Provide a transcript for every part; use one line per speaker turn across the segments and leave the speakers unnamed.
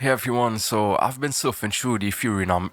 Hey everyone, so I've been surfing through the Furina,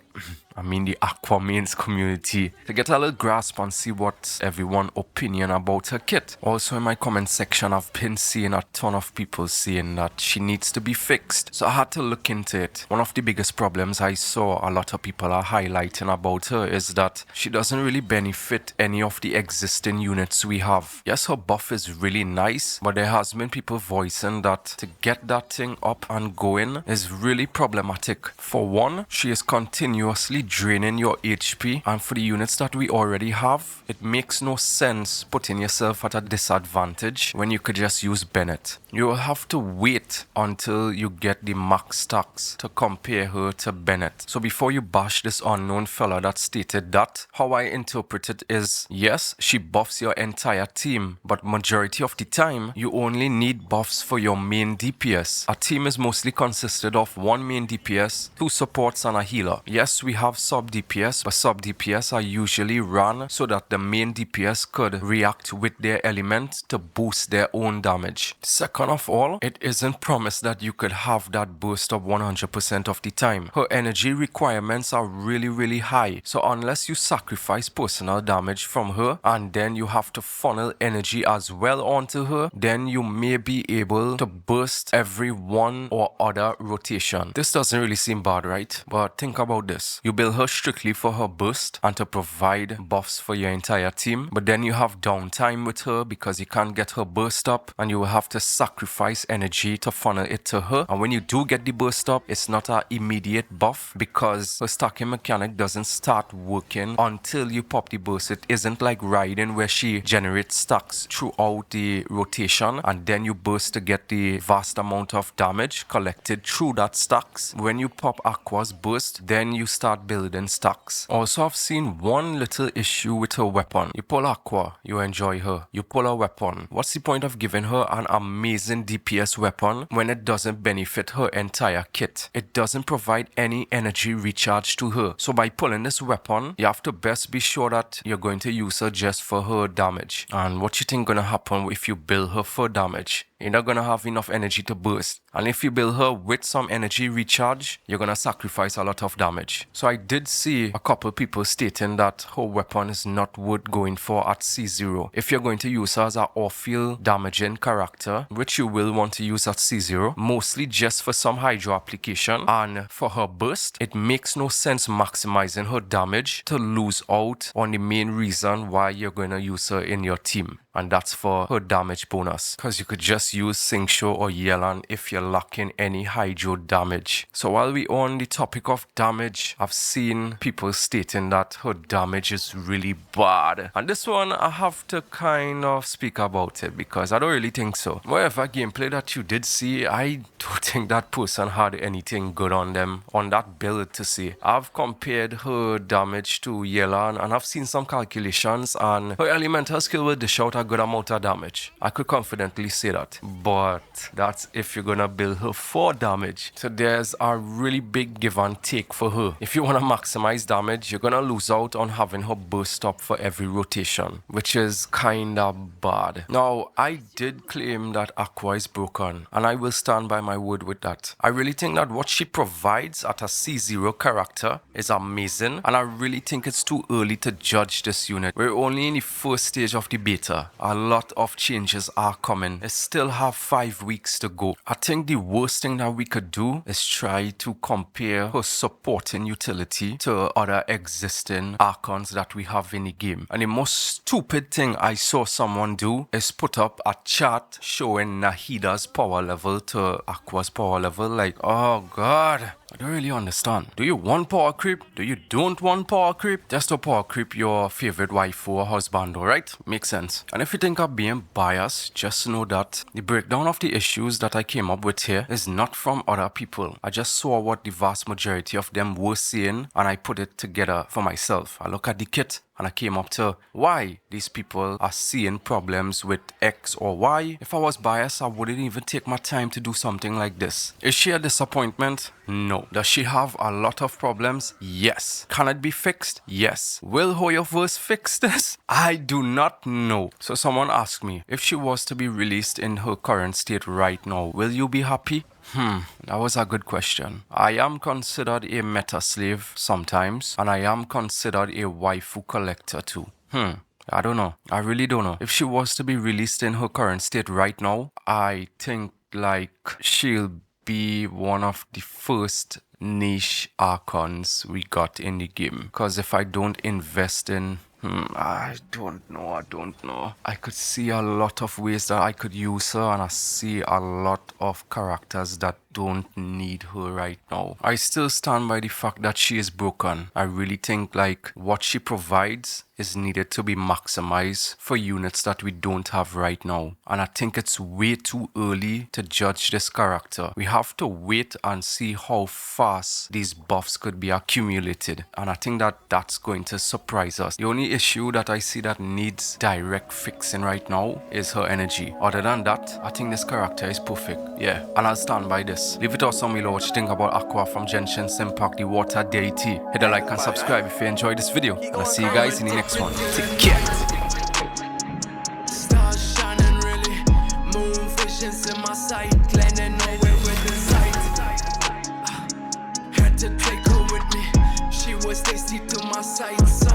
the Aquamains community to get a little grasp and see what everyone's opinion about her kit. Also in my comment section, I've been seeing a ton of people saying that she needs to be fixed. So I had to look into it. One of the biggest problems I saw a lot of people are highlighting about her is that she doesn't really benefit any of the existing units we have. Yes, her buff is really nice, but there has been people voicing that to get that thing up and going is really problematic. For one, she is continuously draining your HP, and for the units that we already have, it makes no sense putting yourself at a disadvantage when you could just use Bennett. You will have to wait until you get the max stacks to compare her to Bennett. So before you bash this unknown fella that stated that, how I interpret it is, yes, she buffs your entire team, but majority of the time, you only need buffs for your main DPS. A team is mostly consisted of one main DPS, two supports and a healer. Yes, we have sub DPS, but sub DPS are usually run so that the main DPS could react with their element to boost their own damage. Second of all, it isn't promised that you could have that burst up 100% of the time. Her energy requirements are really high, so unless you sacrifice personal damage from her and then you have to funnel energy as well onto her, then you may be able to burst every one or other rotation. This doesn't really seem bad, right? But think about this. You build her strictly for her burst and to provide buffs for your entire team, but then you have downtime with her because you can't get her burst up and you will have to sacrifice energy to funnel it to her. And when you do get the burst up, it's not an immediate buff because her stacking mechanic doesn't start working until you pop the burst. It isn't like riding where she generates stacks throughout the rotation and then you burst to get the vast amount of damage collected through that stacks. When you pop Aqua's burst, then you start building stacks. Also, I've seen one little issue with her weapon. You pull Aqua, you enjoy her. You pull her weapon. What's the point of giving her an amazing DPS weapon when it doesn't benefit her entire kit? It doesn't provide any energy recharge to her. So by pulling this weapon, you have to best be sure that you're going to use her just for her damage. And what you think gonna happen if you build her for damage? You're not gonna have enough energy to burst. And if you build her with some energy recharge, you're gonna sacrifice a lot of damage. So I did see a couple people stating that her weapon is not worth going for at C0. If you're going to use her as an off-field damaging character, which you will want to use at C0, mostly just for some hydro application, and for her burst, it makes no sense maximizing her damage to lose out on the main reason why you're gonna use her in your team. And that's for her damage bonus. Because you could just use Singsho or Yelan if you're lacking any hydro damage. So while we on the topic of damage, I've seen people stating that her damage is really bad. And this one, I have to kind of speak about it because I don't really think so. Whatever gameplay that you did see, I don't think that person had anything good on them, on that build to see. I've compared her damage to Yelan and I've seen some calculations and her elemental skill will dish out a good amount of damage. I could confidently say that. But that's if you're gonna build her for damage. So there's a really big give and take for her. If you wanna maximize damage, you're gonna lose out on having her burst up for every rotation, which is kinda bad. Now, I did claim that Aqua is broken, and I will stand by my word with that. I really think that what she provides at a C0 character is amazing, and I really think it's too early to judge this unit. We're only in the first stage of the beta. A lot of changes are coming. We still have 5 weeks to go. I think the worst thing that we could do is try to compare her supporting utility to other existing archons that we have in the game. And the most stupid thing I saw someone do is put up a chart showing Nahida's power level to Aqua's power level. Like, oh god. I don't really understand. Do you want power creep? Do you don't want power creep? Just to power creep your favorite waifu or husband, alright? Makes sense. And if you think I'm being biased, just know that the breakdown of the issues that I came up with here is not from other people. I just saw what the vast majority of them were saying and I put it together for myself. I look at the kit and I came up to why these people are seeing problems with X or Y. If I was biased, I wouldn't even take my time to do something like this. Is she a disappointment? No. Does she have a lot of problems? Yes. Can it be fixed? Yes. Will Hoyoverse fix this? I do not know. So someone asked me, if she was to be released in her current state right now, will you be happy? That was a good question. I am considered a meta slave sometimes, and I am considered a waifu collector too. I don't know. I really don't know. If she was to be released in her current state right now, I think like she'll be one of the first niche archons we got in the game. Because if I don't invest in I don't know. I could see a lot of ways that I could use her, and I see a lot of characters that don't need her right now. I still stand by the fact that she is broken. I really think like what she provides is needed to be maximized for units that we don't have right now. And I think it's way too early to judge this character. We have to wait and see how fast these buffs could be accumulated. And I think that that's going to surprise us. The only issue that I see that needs direct fixing right now is her energy. Other than that, I think this character is perfect. Yeah, and I'll stand by this. Leave it awesome below what you think about Aqua from Genshin Impact, the water deity. Hit a like and subscribe if you enjoyed this video. And I'll see you guys in the next one. Take care.
Stars shining really, moon visions in my sight, landing nowhere with the sight. Had to take her with me, she was tasty to my sights.